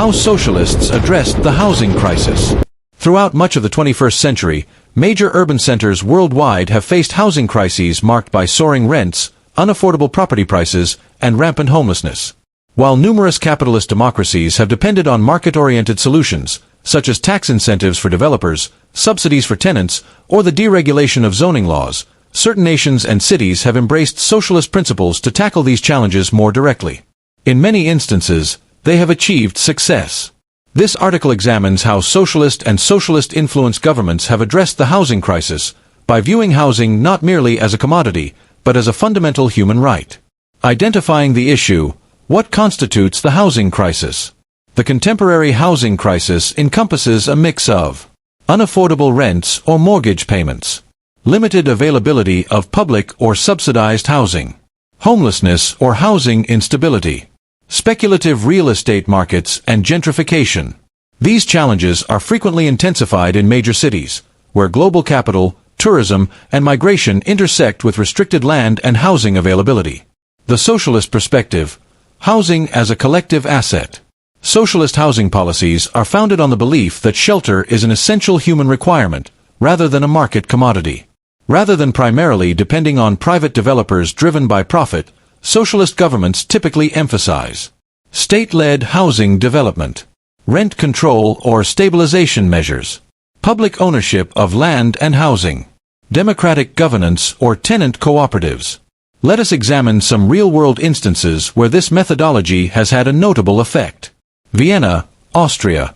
How socialists addressed the housing crisis. Throughout much of the 21st century, major urban centers worldwide have faced housing crises marked by soaring rents, unaffordable property prices, and rampant homelessness. While numerous capitalist democracies have depended on market-oriented solutions, such as tax incentives for developers, subsidies for tenants, or the deregulation of zoning laws, certain nations and cities have embraced socialist principles to tackle these challenges more directly. In many instances, they have achieved success. This article examines how socialist and socialist-influenced governments have addressed the housing crisis by viewing housing not merely as a commodity, but as a fundamental human right. Identifying the issue, what constitutes the housing crisis? The contemporary housing crisis encompasses a mix of unaffordable rents or mortgage payments, limited availability of public or subsidized housing, homelessness or housing instability, speculative real estate markets, and gentrification. These challenges are frequently intensified in major cities, where global capital, tourism, and migration intersect with restricted land and housing availability. The socialist perspective: housing as a collective asset. Socialist housing policies are founded on the belief that shelter is an essential human requirement, rather than a market commodity. Rather than primarily depending on private developers driven by profit, socialist governments typically emphasize state-led housing development, rent control or stabilization measures, public ownership of land and housing, democratic governance or tenant cooperatives. Let us examine some real-world instances where this methodology has had a notable effect. Vienna, Austria.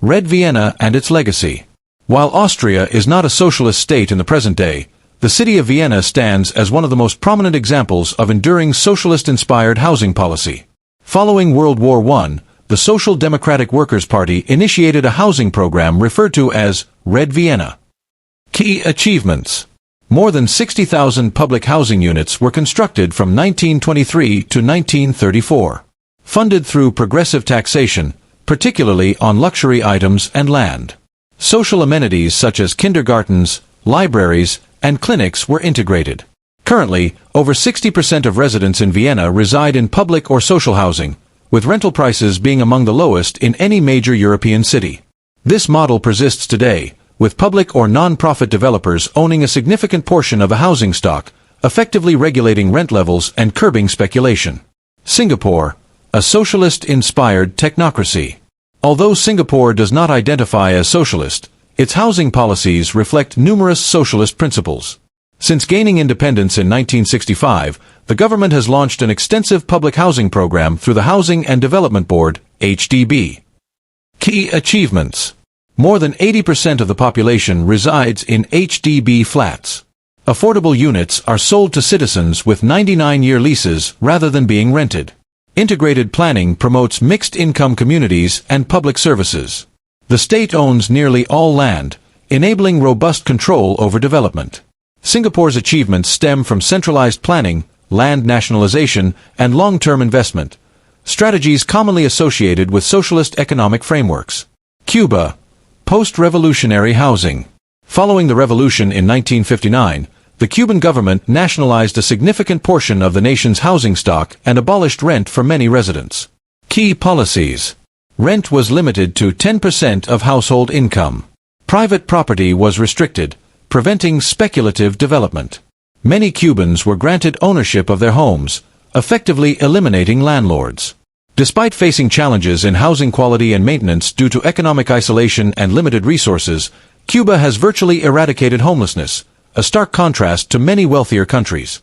Red Vienna and its legacy. While Austria is not a socialist state in the present day, the city of Vienna stands as one of the most prominent examples of enduring socialist-inspired housing policy. Following World War I, the Social Democratic Workers' Party initiated a housing program referred to as Red Vienna. Key achievements. More than 60,000 public housing units were constructed from 1923 to 1934. Funded through progressive taxation, particularly on luxury items and land. Social amenities such as kindergartens, libraries, and clinics were integrated. Currently, over 60% of residents in Vienna reside in public or social housing, with rental prices being among the lowest in any major European city. This model persists today, with public or non-profit developers owning a significant portion of the housing stock, effectively regulating rent levels and curbing speculation. Singapore, a socialist-inspired technocracy. Although Singapore does not identify as socialist, its housing policies reflect numerous socialist principles. Since gaining independence in 1965, the government has launched an extensive public housing program through the Housing and Development Board, HDB. Key achievements. More than 80% of the population resides in HDB flats. Affordable units are sold to citizens with 99-year leases rather than being rented. Integrated planning promotes mixed-income communities and public services. The state owns nearly all land, enabling robust control over development. Singapore's achievements stem from centralized planning, land nationalization, and long-term investment, strategies commonly associated with socialist economic frameworks. Cuba. Post-revolutionary housing. Following the revolution in 1959, the Cuban government nationalized a significant portion of the nation's housing stock and abolished rent for many residents. Key policies. Rent was limited to 10% of household income. Private property was restricted, preventing speculative development. Many Cubans were granted ownership of their homes, effectively eliminating landlords. Despite facing challenges in housing quality and maintenance due to economic isolation and limited resources, Cuba has virtually eradicated homelessness, a stark contrast to many wealthier countries.